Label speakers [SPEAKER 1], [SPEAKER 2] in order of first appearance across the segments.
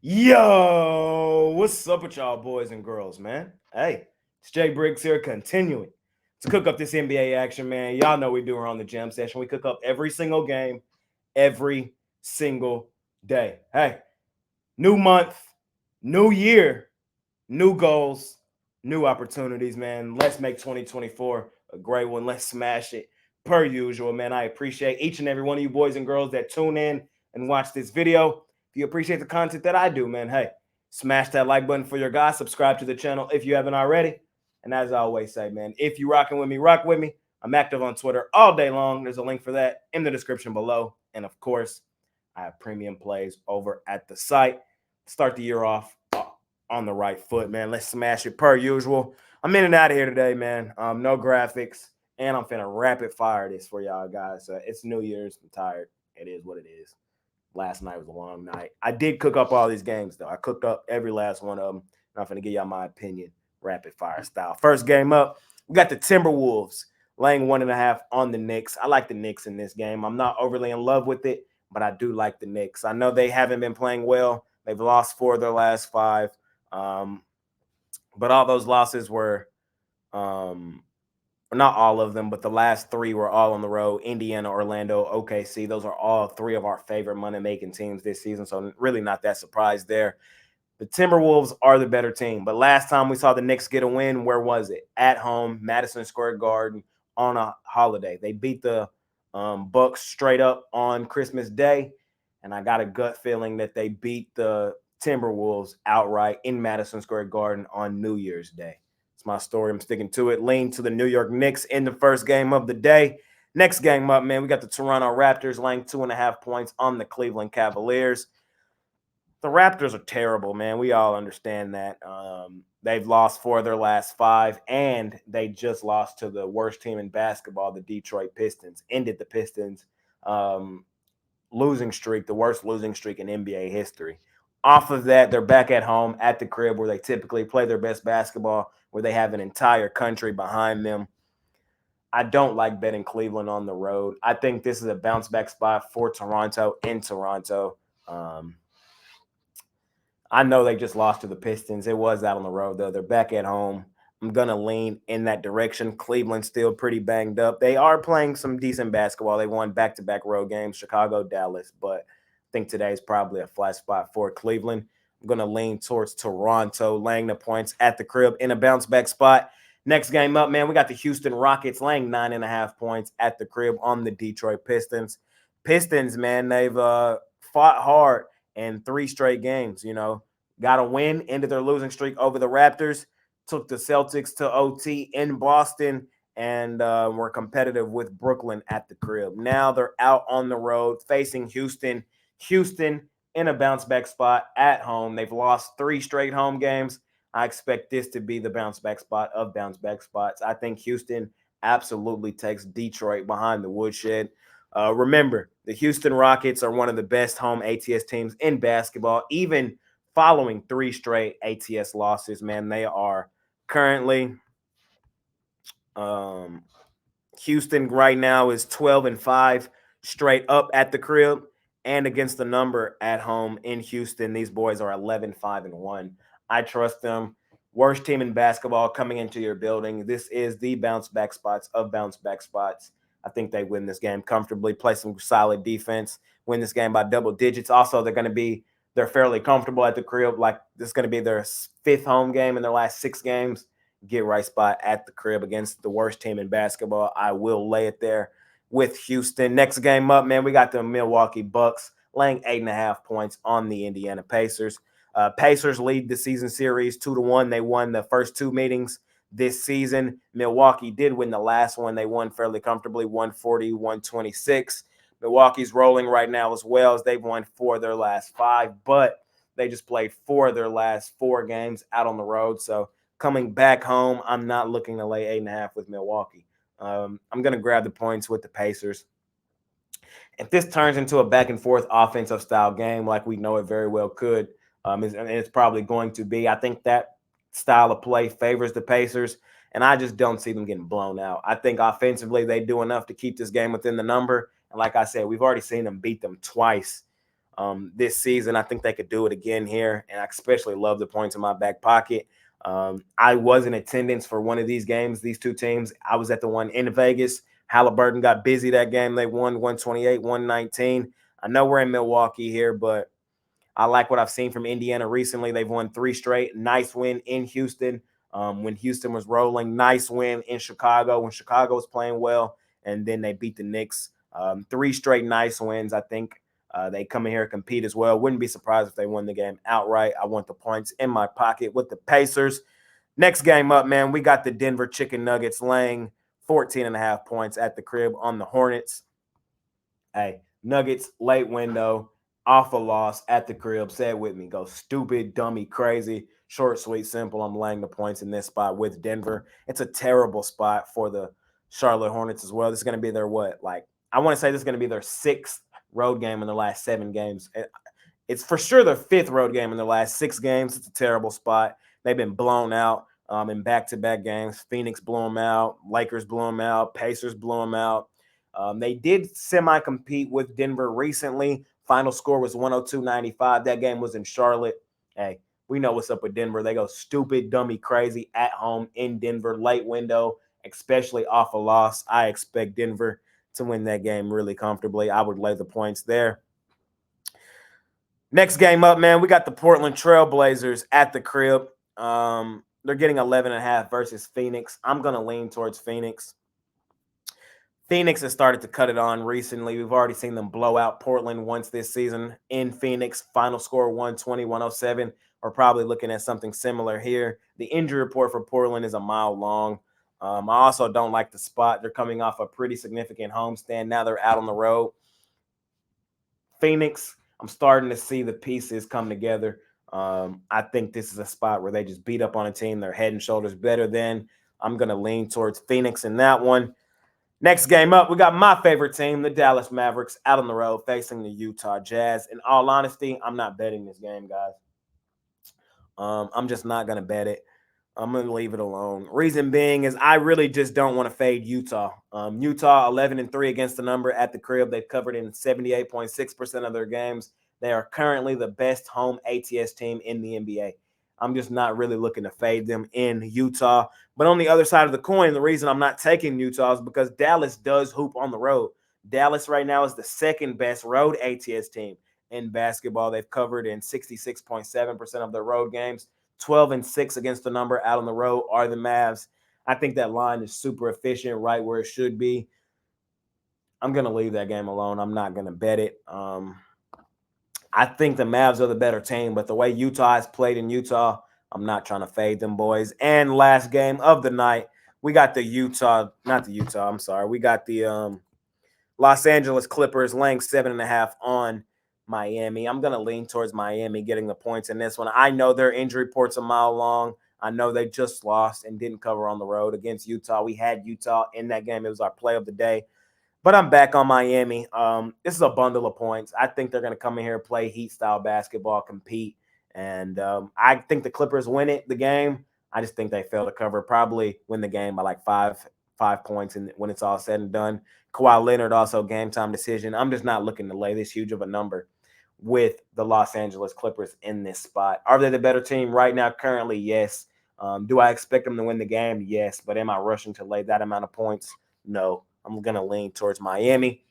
[SPEAKER 1] Yo, what's up with y'all boys and girls, man? Hey, it's Jay Briggs here, continuing to cook up this NBA action, man. Y'all know we do her on the Gem Session. We cook up every single game, every single day. Hey, new month, new year, new goals, new opportunities, man. Let's make 2024 a great one. Let's smash it per usual, man. I appreciate each and every one of you boys and girls that tune in and watch this video. If you appreciate the content that I do, man, hey, smash that like button for your guys. Subscribe to the channel if you haven't already. And as I always say, man, if you rocking with me, rock with me. I'm active on Twitter all day long. There's a link for that in the description below. And of course, I have premium plays over at the site. Start the year off on the right foot, man. Let's smash it per usual. I'm in and out of here today, man. No graphics, and I'm finna rapid fire this for y'all guys. It's New Year's. I'm tired. It is what it is. Last night was a long night. I did cook up all these games though. I cooked up every last one of them. And I'm finna give y'all my opinion, rapid fire style. First game up, we got the Timberwolves laying 1.5 on the Knicks. I like the Knicks in this game. I'm not overly in love with it, but I do like the Knicks. I know they haven't been playing well. They've lost 4 of their last 5. Um, but all those losses were not all of them, but the last 3 were all on the road. Indiana, Orlando, OKC. Those are all 3 of our favorite money-making teams this season. So really not that surprised there. The Timberwolves are the better team. But last time we saw the Knicks get a win, where was it? At home, Madison Square Garden on a holiday. They beat the Bucks straight up on Christmas Day. And I got a gut feeling that they beat the Timberwolves outright in Madison Square Garden on New Year's Day. It's my story. I'm sticking to it. Lean to the New York Knicks in the first game of the day. Next game up, man, we got the Toronto Raptors laying 2.5 points on the Cleveland Cavaliers. The Raptors are terrible, man. We all understand that. They've lost 4 of their last 5, and they just lost to the worst team in basketball, the Detroit Pistons. Ended the Pistons' losing streak, the worst losing streak in NBA history. Off of that, they're back at home at the crib where they typically play their best basketball, where they have an entire country behind them. I don't like betting Cleveland on the road. I think this is a bounce back spot for Toronto in Toronto. I know they just lost to the Pistons. It was out on the road, though. They're back at home. I'm going to lean in that direction. Cleveland's still pretty banged up. They are playing some decent basketball. They won back-to-back road games, Chicago, Dallas, but I think today is probably a flat spot for Cleveland. I'm going to lean towards Toronto, laying the points at the crib in a bounce-back spot. Next game up, man, we got the Houston Rockets laying 9.5 points at the crib on the Detroit Pistons. Pistons, man, they've fought hard in 3 straight games, got a win, ended their losing streak over the Raptors, took the Celtics to OT in Boston, and were competitive with Brooklyn at the crib. Now they're out on the road facing Houston. Houston in a bounce back spot at home. They've lost 3 straight home games. I expect this to be the bounce back spot of bounce back spots. I think Houston absolutely takes Detroit behind the woodshed. Remember, the Houston Rockets are one of the best home ATS teams in basketball, even following 3 straight ATS losses. Man, they are currently Houston right now is 12-5 straight up at the crib, and against the number at home in Houston, these boys are 11-5-1. I trust them. Worst team in basketball coming into your building. This is the bounce back spots of bounce back spots. I think they win this game comfortably, play some solid defense, win this game by double digits. Also, they're fairly comfortable at the crib. Like, this is going to be their 5th home game in their last 6 games. Get right spot at the crib against the worst team in basketball. I will lay it there with Houston. Next game up, man, we got the Milwaukee Bucks laying 8.5 points on the Indiana Pacers. Pacers lead the season series 2-1. They won the first 2 meetings this season. Milwaukee did win the last one. They won fairly comfortably, 140-126. Milwaukee's rolling right now as well, as they've won 4 of their last 5, but they just played 4 of their last 4 games out on the road. So coming back home, I'm not looking to lay 8.5 with Milwaukee. I'm going to grab the points with the Pacers. If this turns into a back and forth offensive style game, like we know it very well could, and it's probably going to be, I think that style of play favors the Pacers, and I just don't see them getting blown out. I think offensively they do enough to keep this game within the number. And like I said, we've already seen them beat them twice this season. I think they could do it again here, and I especially love the points in my back pocket. I was in attendance for one of these games, these two teams. I was at the one in Vegas. Halliburton got busy that game. They won 128, 119. I know we're in Milwaukee here, but I like what I've seen from Indiana recently. They've won 3 straight. Nice win in Houston when Houston was rolling. Nice win in Chicago when Chicago was playing well. And then they beat the Knicks. 3 straight nice wins. I think they come in here and compete as well. Wouldn't be surprised if they won the game outright. I want the points in my pocket with the Pacers. Next game up, man, we got the Denver Chicken Nuggets laying 14.5 points at the crib on the Hornets. Hey, Nuggets, late window, off a loss at the crib. Say it with me. Go stupid, dummy, crazy, short, sweet, simple. I'm laying the points in this spot with Denver. It's a terrible spot for the Charlotte Hornets as well. This is going to be their I want to say this is going to be their 6th road game in the last 7 games. It's for sure their 5th road game in the last 6 games. It's a terrible spot. They've been blown out in back-to-back games. Phoenix blew them out. Lakers blew them out. Pacers blew them out. They did semi-compete with Denver recently. Final score was 102-95. That game was in Charlotte. Hey, we know what's up with Denver. They go stupid, dummy, crazy at home in Denver. Late window, especially off a loss. I expect Denver to win that game really comfortably. I would lay the points there. Next game up, man, we got the Portland Trailblazers at the crib. They're getting 11.5 versus Phoenix. I'm going to lean towards Phoenix. Phoenix has started to cut it on recently. We've already seen them blow out Portland once this season in Phoenix. Final score 120-107. We're probably looking at something similar here. The injury report for Portland is a mile long. I also don't like the spot. They're coming off a pretty significant homestand. Now they're out on the road. Phoenix, I'm starting to see the pieces come together. I think this is a spot where they just beat up on a team they're head and shoulders better than. I'm going to lean towards Phoenix in that one. Next game up, we got my favorite team, the Dallas Mavericks, out on the road facing the Utah Jazz. In all honesty, I'm not betting this game, guys. I'm just not going to bet it. I'm going to leave it alone. Reason being is I really just don't want to fade Utah. Utah 11-3 against the number at the crib. They've covered in 78.6% of their games. They are currently the best home ATS team in the NBA. I'm just not really looking to fade them in Utah. But on the other side of the coin, the reason I'm not taking Utah is because Dallas does hoop on the road. Dallas right now is the 2nd best road ATS team in basketball. They've covered in 66.7% of their road games. 12-6 against the number out on the road are the Mavs. I think that line is super efficient, right where it should be. I'm going to leave that game alone. I'm not going to bet it. I think the Mavs are the better team, but the way Utah has played in Utah, I'm not trying to fade them boys. And last game of the night, we got we got the Los Angeles Clippers laying 7.5 on Miami. I'm going to lean towards Miami getting the points in this one. I know their injury report's a mile long. I know they just lost and didn't cover on the road against Utah. We had Utah in that game. It was our play of the day. But I'm back on Miami. This is a bundle of points. I think they're going to come in here, play Heat-style basketball, compete. And I think the Clippers win the game. I just think they fail to cover. Probably win the game by like five points when it's all said and done. Kawhi Leonard also game-time decision. I'm just not looking to lay this huge of a number with the Los Angeles Clippers in this spot. Are they the better team right now? Currently, yes. Do I expect them to win the game? Yes. But am I rushing to lay that amount of points? No. I'm going to lean towards Miami.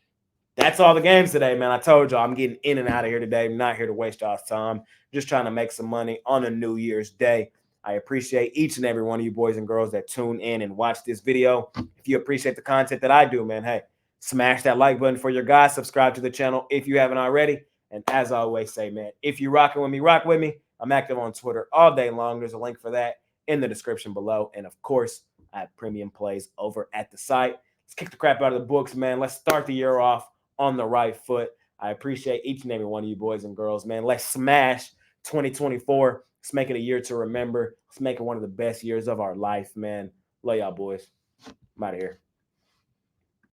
[SPEAKER 1] That's all the games today, man. I told y'all I'm getting in and out of here today. I'm not here to waste y'all's time. Just trying to make some money on a New Year's Day. I appreciate each and every one of you boys and girls that tune in and watch this video. If you appreciate the content that I do, man, hey, smash that like button for your guys. Subscribe to the channel if you haven't already. And as I always say, man, if you're rocking with me, rock with me. I'm active on Twitter all day long. There's a link for that in the description below. And, of course, I have premium plays over at the site. Let's kick the crap out of the books, man. Let's start the year off on the right foot. I appreciate each and every one of you boys and girls, man. Let's smash 2024. Let's make it a year to remember. Let's make it one of the best years of our life, man. Love y'all, boys. I'm out of here.